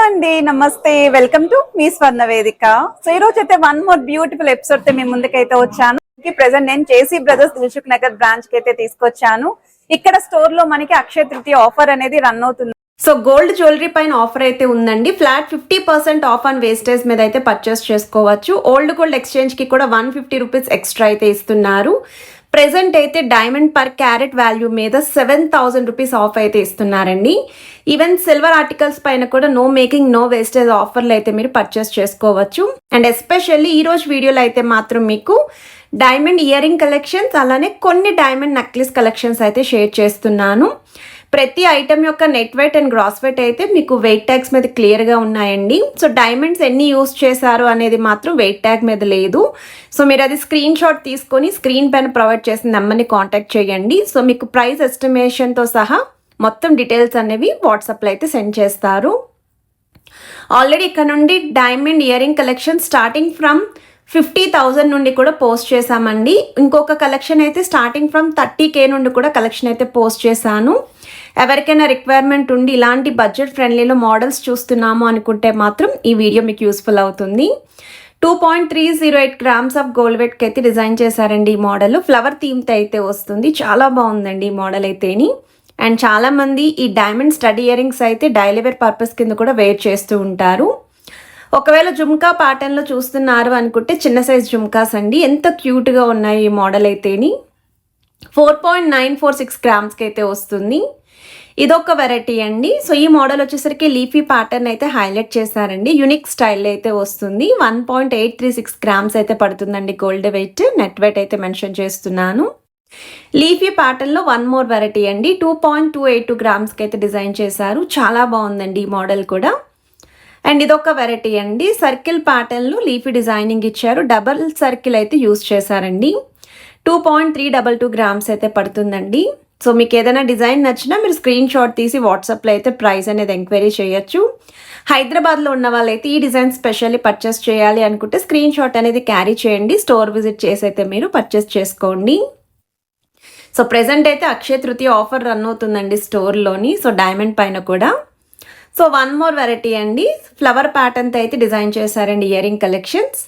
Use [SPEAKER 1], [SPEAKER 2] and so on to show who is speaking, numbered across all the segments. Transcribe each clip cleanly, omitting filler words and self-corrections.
[SPEAKER 1] అండి, నమస్తే. Welcome to me స్వర్ణ వేదిక. సో ఈ రోజు అయితే వన్ మోర్ బ్యూటిఫుల్ ఎపిసోడ్ తో మీ ముందుకైతే వచ్చాను. ప్రెసెంట్ నేను JC brothers Dilsukh Nagar branch కి అయితే తీసుకొచ్చాను. ఇక్కడ స్టోర్ లో మనకి అక్షయ తృతీయ ఆఫర్ అనేది రన్ అవుతుంది. సో గోల్డ్ జ్యువెలరీ పైన ఆఫర్ అయితే ఉందండి. ఫ్లాట్ 50% ఆఫ్ ఆన్ వేస్టేజ్ మీద అయితే పర్చేస్ చేసుకోవచ్చు. ఓల్డ్ గోల్డ్ ఎక్స్చేంజ్ కి కూడా 150 రూపీస్ ఎక్స్ట్రా అయితే ఇస్తున్నారు. ప్రెజెంట్ అయితే డైమండ్ పర్ క్యారెట్ వాల్యూ మీద 7000 రూపీస్ ఆఫ్ అయితే ఇస్తున్నారండి. ఈవెన్ సిల్వర్ ఆర్టికల్స్ పైన కూడా నో మేకింగ్ నో వేస్టేజ్ ఆఫర్లు అయితే మీరు పర్చేస్ చేసుకోవచ్చు. అండ్ ఎస్పెషల్లీ ఈ రోజు వీడియోలో అయితే మాత్రం మీకు డైమండ్ ఇయర్ రింగ్ కలెక్షన్స్ అలానే కొన్ని డైమండ్ నెక్లెస్ కలెక్షన్స్ అయితే షేర్ చేస్తున్నాను. ప్రతి ఐటమ్ యొక్క net weight and gross weight అయితే మీకు వెయిట్ ట్యాగ్స్ మీద క్లియర్గా ఉన్నాయండి. సో డైమండ్స్ ఎన్ని యూస్ చేశారు అనేది మాత్రం వెయిట్ ట్యాగ్ మీద లేదు. సో మీరు అది స్క్రీన్ షాట్ తీసుకొని స్క్రీన్ పైన ప్రొవైడ్ చేసిన నెంబర్ని కాంటాక్ట్ చేయండి. సో మీకు ప్రైస్ ఎస్టిమేషన్తో సహా మొత్తం డీటెయిల్స్ అనేవి వాట్సాప్లో అయితే సెండ్ చేస్తారు. ఆల్రెడీ ఇక్కడ నుండి diamond ear ring collection starting from 50,000 నుండి కూడా పోస్ట్ చేశామండి. ఇంకొక కలెక్షన్ అయితే స్టార్టింగ్ ఫ్రమ్ 30K నుండి కూడా కలెక్షన్ అయితే పోస్ట్ చేశాను. ఎవరికైనా రిక్వైర్మెంట్ ఉండి ఇలాంటి బడ్జెట్ ఫ్రెండ్లీలో మోడల్స్ చూస్తున్నాము అనుకుంటే మాత్రం ఈ వీడియో మీకు యూస్ఫుల్ అవుతుంది. 2.308 గ్రామ్స్ ఆఫ్ గోల్డ్ వెయిట్కి అయితే డిజైన్ చేశారండి. ఈ మోడల్ ఫ్లవర్ థీమ్తో అయితే వస్తుంది. చాలా బాగుందండి ఈ మోడల్ అయితేని. అండ్ చాలామంది ఈ డైమండ్ స్టడీ ఇయర్ రింగ్స్ అయితే డైలీ వేర్ పర్పస్ కింద కూడా వేర్ చేస్తూ ఉంటారు. ఒకవేళ జుమ్కా ప్యాటర్న్లో చూస్తున్నారు అనుకుంటే చిన్న సైజ్ జుమ్కాస్ అండి. ఎంత క్యూట్గా ఉన్నాయి ఈ మోడల్ అయితేని. 4.946 గ్రామ్స్కి అయితే వస్తుంది. ఇదొక వెరైటీ అండి. సో ఈ మోడల్ వచ్చేసరికి లీఫీ ప్యాటర్న్ అయితే హైలైట్ చేశారండి. యూనిక్ స్టైల్ అయితే వస్తుంది. 1.836 గ్రామ్స్ అయితే పడుతుందండి గోల్డ్ వెయిట్. నెట్ వెయిట్ అయితే మెన్షన్ చేస్తున్నాను. లీఫీ ప్యాటర్న్లో వన్ మోర్ వెరైటీ అండి. 2.282 గ్రామ్స్కి అయితే డిజైన్ చేశారు. చాలా బాగుందండి ఈ మోడల్ కూడా. అండ్ ఇదొక వెరైటీ అండి. సర్కిల్ ప్యాటర్న్లో లీఫీ డిజైనింగ్ ఇచ్చారు. డబల్ సర్కిల్ అయితే యూస్ చేశారండి. 2.322 గ్రామ్స్ అయితే పడుతుందండి. సో మీకు ఏదైనా డిజైన్ నచ్చినా మీరు స్క్రీన్ షాట్ తీసి వాట్సాప్లో అయితే ప్రైస్ అనేది ఎంక్వైరీ చేయొచ్చు. హైదరాబాద్లో ఉన్న వాళ్ళైతే ఈ డిజైన్ స్పెషల్లీ పర్చేస్ చేయాలి అనుకుంటే స్క్రీన్ షాట్ అనేది క్యారీ చేయండి. స్టోర్ విజిట్ చేసి అయితే మీరు పర్చేస్ చేసుకోండి. సో ప్రెజెంట్ అయితే అక్షయ తృతీయ ఆఫర్ రన్ అవుతుందండి స్టోర్లోని. సో డైమండ్ పైన కూడా. సో వన్ మోర్ వెరైటీ అండి. ఫ్లవర్ ప్యాటర్న్తో అయితే డిజైన్ చేశారండి ఇయర్ రింగ్ కలెక్షన్స్.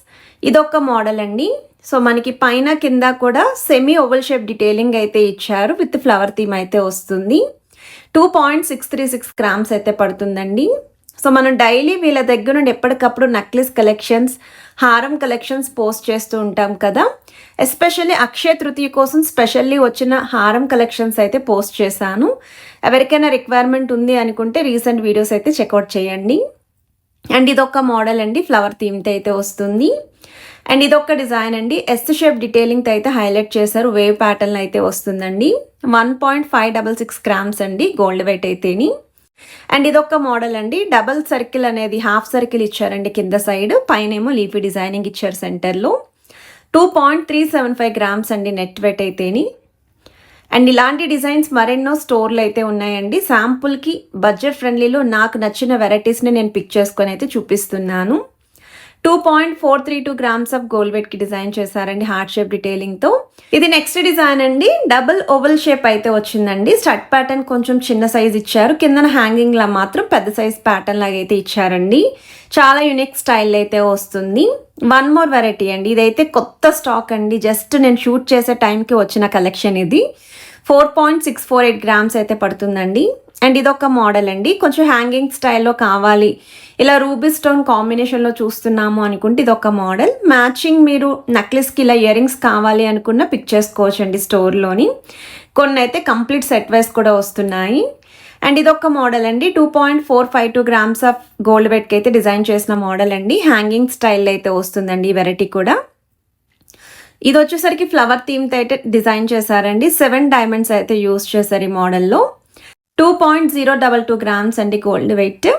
[SPEAKER 1] ఇదొక మోడల్ అండి. సో మనకి పైన కింద కూడా సెమీ ఓవల్ షేప్ డీటెయిలింగ్ అయితే ఇచ్చారు. విత్ ఫ్లవర్ థీమ్ అయితే వస్తుంది. 2.636 గ్రామ్స్ అయితే పడుతుందండి. సో మనం డైలీ వీళ్ళ దగ్గర నుండి ఎప్పటికప్పుడు నెక్లెస్ కలెక్షన్స్ హారం కలెక్షన్స్ పోస్ట్ చేస్తూ ఉంటాం కదా. ఎస్పెషల్లీ అక్షయ తృతీయ కోసం స్పెషల్లీ వచ్చిన హారం కలెక్షన్స్ అయితే పోస్ట్ చేశాను. ఎవరికైనా రిక్వైర్మెంట్ ఉంది అనుకుంటే రీసెంట్ వీడియోస్ అయితే చెక్అవుట్ చేయండి. అండ్ ఇదొక మోడల్ అండి. ఫ్లవర్ థీమ్తో అయితే వస్తుంది. అండ్ ఇదొక డిజైన్ అండి. ఎస్ షేప్ డీటెయిలింగ్తో అయితే హైలైట్ చేశారు. వేవ్ ప్యాటర్న్ అయితే వస్తుందండి. 1.566 గ్రామ్స్ అండి గోల్డ్ వెయిట్ అయితేని. అండ్ ఇదొక మోడల్ అండి. డబల్ సర్కిల్ అనేది హాఫ్ సర్కిల్ ఇచ్చారండి కింద సైడ్. పైన ఏమో లీఫీ డిజైనింగ్ ఇచ్చారు సెంటర్లో. 2.375 గ్రామ్స్ అండి నెట్ వెయిట్ అయితేని. అండ్ ఇలాంటి డిజైన్స్ మరెన్నో స్టోర్లు అయితే ఉన్నాయండి. శాంపుల్కి బడ్జెట్ ఫ్రెండ్లీలో నాకు నచ్చిన వెరైటీస్ని నేను పిక్ చేసుకొని అయితే చూపిస్తున్నాను. 2.432 గ్రామ్స్ ఆఫ్ గోల్డ్ వెయిట్కి డిజైన్ చేశారండి హార్ట్ షేప్ డీటెయిలింగ్తో. ఇది నెక్స్ట్ డిజైన్ అండి. డబుల్ ఓవల్ షేప్ అయితే వచ్చిందండి. స్టడ్ ప్యాటర్న్ కొంచెం చిన్న సైజ్ ఇచ్చారు. కిందన హ్యాంగింగ్లా మాత్రం పెద్ద సైజ్ ప్యాటర్న్ లాగా అయితే ఇచ్చారండి. చాలా యూనిక్ స్టైల్ అయితే వస్తుంది. వన్ మోర్ వెరైటీ అండి. ఇదైతే కొత్త స్టాక్ అండి. జస్ట్ నేను షూట్ చేసే టైంకి వచ్చిన కలెక్షన్ ఇది. 4.648 గ్రామ్స్ అయితే పడుతుందండి. అండ్ ఇదొక మోడల్ అండి. కొంచెం హ్యాంగింగ్ స్టైల్లో కావాలి, ఇలా రూబీ స్టోన్ కాంబినేషన్లో చూస్తున్నాము అనుకుంటే ఇదొక మోడల్. మ్యాచింగ్ మీరు నెక్లెస్కి ఇలా ఇయర్ రింగ్స్ కావాలి అనుకున్న పిక్ చేసుకోవచ్చు అండి స్టోర్లోని. కొన్ని అయితే కంప్లీట్ సెట్ వైస్ కూడా వస్తున్నాయి. అండ్ ఇదొక మోడల్ అండి. 2.452 గ్రామ్స్ ఆఫ్ గోల్డ్ వెయిట్కి అయితే డిజైన్ చేసిన మోడల్ అండి. హ్యాంగింగ్ స్టైల్ అయితే వస్తుందండి ఈ వెరైటీ కూడా. ఇది వచ్చేసరికి ఫ్లవర్ థీమ్తో అయితే డిజైన్ చేశారండి. 7 డైమండ్స్ అయితే యూస్ చేశారు ఈ మోడల్లో. 2.022 గ్రామ్స్ అండి గోల్డ్ వెయిట్.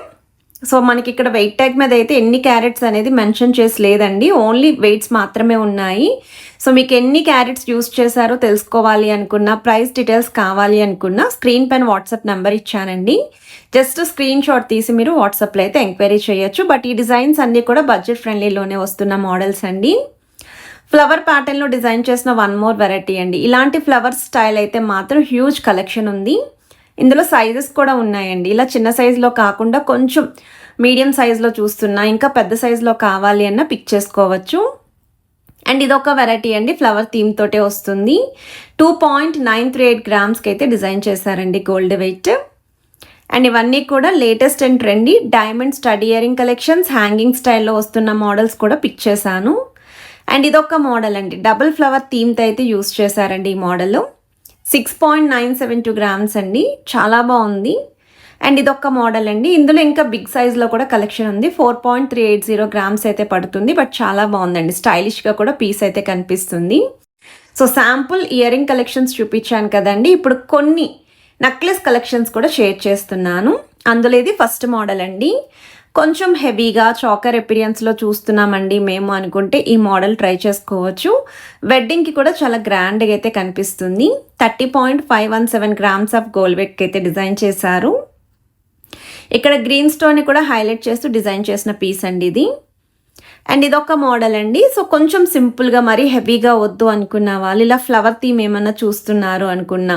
[SPEAKER 1] సో మనకి ఇక్కడ వెయిట్ ట్యాగ్ మీద అయితే ఎన్ని క్యారెట్స్ అనేది మెన్షన్ చేసి లేదండి. ఓన్లీ వెయిట్స్ మాత్రమే ఉన్నాయి. సో మీకు ఎన్ని క్యారెట్స్ యూస్ చేశారో తెలుసుకోవాలి అనుకున్నా, ప్రైస్ డీటెయిల్స్ కావాలి అనుకున్నా స్క్రీన్ పైన వాట్సాప్ నెంబర్ ఇచ్చానండి. జస్ట్ స్క్రీన్ షాట్ తీసి మీరు వాట్సాప్లో అయితే ఎంక్వైరీ చేయొచ్చు. బట్ ఈ డిజైన్స్ అన్నీ కూడా బడ్జెట్ ఫ్రెండ్లీలోనే వస్తున్న మోడల్స్ అండి. ఫ్లవర్ ప్యాటర్న్లో డిజైన్ చేసిన వన్ మోర్ వెరైటీ అండి. ఇలాంటి ఫ్లవర్ స్టైల్ అయితే మాత్రం హ్యూజ్ కలెక్షన్ ఉంది. ఇందులో సైజెస్ కూడా ఉన్నాయండి. ఇలా చిన్న సైజులో కాకుండా కొంచెం మీడియం సైజులో చూస్తున్నా, ఇంకా పెద్ద సైజులో కావాలి అన్న పిక్ చేసుకోవచ్చు. అండ్ ఇదొక వెరైటీ అండి, ఫ్లవర్ థీమ్ తోటే వస్తుంది. 2.938 గ్రామ్స్కి అయితే డిజైన్ చేశారండి గోల్డ్ వెయిట్. అండ్ ఇవన్నీ కూడా latest and trendy diamond stud earring collections, hanging స్టైల్లో వస్తున్న మోడల్స్ కూడా పిక్ చేశాను. అండ్ ఇదొక మోడల్ అండి, డబుల్ ఫ్లవర్ థీమ్తో అయితే యూస్ చేశారండి ఈ మోడల్. 6.972 గ్రామ్స్ అండి, చాలా బాగుంది. అండ్ ఇదొక మోడల్ అండి, ఇందులో ఇంకా బిగ్ సైజ్లో కూడా కలెక్షన్ ఉంది. 4.380 గ్రామ్స్ అయితే పడుతుంది, బట్ చాలా బాగుందండి, స్టైలిష్గా కూడా పీస్ అయితే కనిపిస్తుంది. సో శాంపుల్ ఇయరింగ్ కలెక్షన్స్ చూపించాను కదండి, ఇప్పుడు కొన్ని నెక్లెస్ కలెక్షన్స్ కూడా షేర్ చేస్తున్నాను. అందులో ఇది ఫస్ట్ మోడల్ అండి, కొంచెం హెవీగా చాకర్ ఎపీరియన్స్లో చూస్తున్నామండి మేము అనుకుంటే ఈ మోడల్ ట్రై చేసుకోవచ్చు. వెడ్డింగ్కి కూడా చాలా గ్రాండ్గా అయితే కనిపిస్తుంది. 30.517 గ్రామ్స్ ఆఫ్ గోల్డ్ వెయిట్కి అయితే డిజైన్ చేశారు. ఇక్కడ గ్రీన్ స్టోన్ని కూడా హైలైట్ చేస్తూ డిజైన్ చేసిన పీస్ అండి ఇది. అండ్ ఇదొక మోడల్ అండి, సో కొంచెం సింపుల్గా మరీ హెవీగా వద్దు అనుకున్న వాళ్ళు, ఇలా ఫ్లవర్ థీమ్ ఏమన్నా చూస్తున్నారు అనుకున్నా,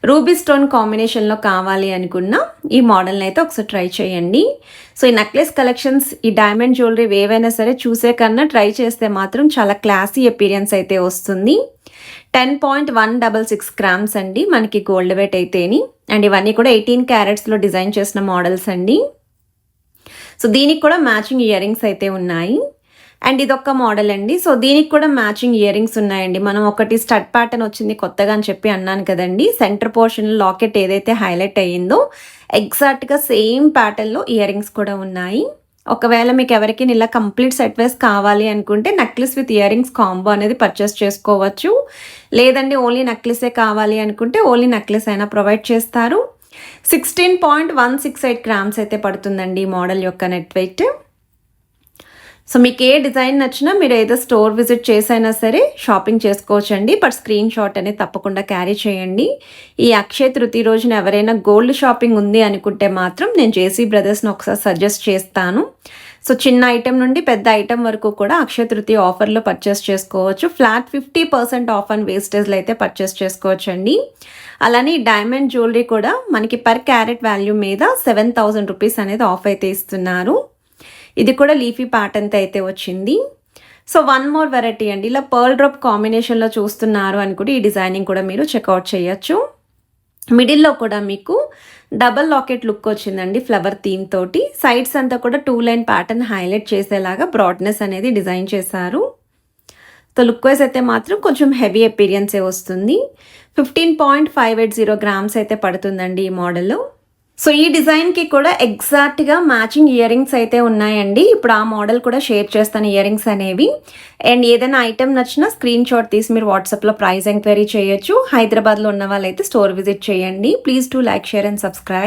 [SPEAKER 1] రూబీ స్టోన్ కాంబినేషన్లో కావాలి అనుకున్నా ఈ మోడల్ని అయితే ఒకసారి ట్రై చేయండి. సో ఈ నెక్లెస్ కలెక్షన్స్, ఈ డైమండ్ జ్యువెలరీ ఏవైనా సరే చూసే కన్నా ట్రై చేస్తే మాత్రం చాలా క్లాసీ అపీరియన్స్ అయితే వస్తుంది. 10.166 గ్రామ్స్ అండి మనకి గోల్డ్ వెయిట్ అయితేని. అండ్ ఇవన్నీ కూడా 18 క్యారెట్స్లో డిజైన్ చేసిన మోడల్స్ అండి. సో దీనికి కూడా మ్యాచింగ్ ఇయర్ రింగ్స్ అయితే ఉన్నాయి. అండ్ ఇదొక మోడల్ అండి, సో దీనికి కూడా మ్యాచింగ్ ఇయర్ రింగ్స్ ఉన్నాయండి. మనం ఒకటి స్టడ్ ప్యాటర్న్ వచ్చింది కొత్తగా అని చెప్పి అన్నాను కదండి, సెంటర్ పోర్షన్ లాకెట్ ఏదైతే హైలైట్ అయ్యిందో ఎగ్జాక్ట్గా సేమ్ ప్యాటర్న్లో ఇయర్ రింగ్స్ కూడా ఉన్నాయి. ఒకవేళ మీకు ఎవరికి ఇలా కంప్లీట్ సెట్ వైస్ కావాలి అనుకుంటే necklace with ear rings combo అనేది పర్చేస్ చేసుకోవచ్చు. లేదండి ఓన్లీ నెక్లెసే కావాలి అనుకుంటే ఓన్లీ నెక్లెస్ అయినా ప్రొవైడ్ చేస్తారు. 16.168 గ్రామ్స్ అయితే పడుతుందండి ఈ మోడల్ యొక్క నెట్ వెయిట్. సో మీకు ఏ డిజైన్ నచ్చినా మీరు ఏదో స్టోర్ విజిట్ చేసైనా సరే షాపింగ్ చేసుకోవచ్చండి, బట్ స్క్రీన్ షాట్ అనేది తప్పకుండా క్యారీ చేయండి. ఈ అక్షయ తృతీయ రోజున ఎవరైనా గోల్డ్ షాపింగ్ ఉంది అనుకుంటే మాత్రం నేను జేసీ బ్రదర్స్ని ఒకసారి సజెస్ట్ చేస్తాను. సో చిన్న ఐటెం నుండి పెద్ద ఐటెం వరకు కూడా అక్షయ తృతీయ ఆఫర్లో పర్చేస్ చేసుకోవచ్చు. ఫ్లాట్ 50% ఆఫ్ అండ్ వేస్టేజ్లో అయితే పర్చేస్ చేసుకోవచ్చు అండి. అలానే డైమండ్ జ్యువెలరీ కూడా మనకి పర్ క్యారెట్ వాల్యూ మీద 7,000 రూపీస్ అనేది ఆఫ్ అయితే ఇస్తున్నారు. ఇది కూడా లీఫీ ప్యాటర్న్తో అయితే వచ్చింది. సో వన్ మోర్ వెరైటీ అండి, ఇలా పర్ల్ డ్రాప్ కాంబినేషన్లో చూస్తున్నారు అనుకుంటే ఈ డిజైనింగ్ కూడా మీరు చెక్అవుట్ చేయొచ్చు. మిడిల్లో కూడా మీకు డబల్ లాకెట్ లుక్ వచ్చిందండి ఫ్లవర్ థీమ్ తోటి. సైడ్స్ అంతా కూడా 2 లైన్ ప్యాటర్న్ హైలైట్ చేసేలాగా బ్రాడ్నెస్ అనేది డిజైన్ చేశారు. సో లుక్ వైజ్ అయితే మాత్రం కొంచెం హెవీ అపీరియన్సే వస్తుంది. 15.580 గ్రామ్స్ అయితే పడుతుందండి ఈ మోడల్. సో ఈ డిజైన్కి కూడా ఎగ్జాక్ట్గా మ్యాచింగ్ ఇయర్ రింగ్స్ అయితే ఉన్నాయండి. ఇప్పుడు ఆ మోడల్ కూడా షేర్ చేస్తాను ఇయర్ రింగ్స్ అనేవి. అండ్ ఏదైనా ఐటెం నచ్చినా స్క్రీన్ షాట్ తీసి మీరు వాట్సాప్లో ప్రైస్ ఎంక్వైరీ చేయొచ్చు. హైదరాబాద్లో ఉన్న వాళ్ళైతే స్టోర్ విజిట్ చేయండి. Please to like, share and subscribe.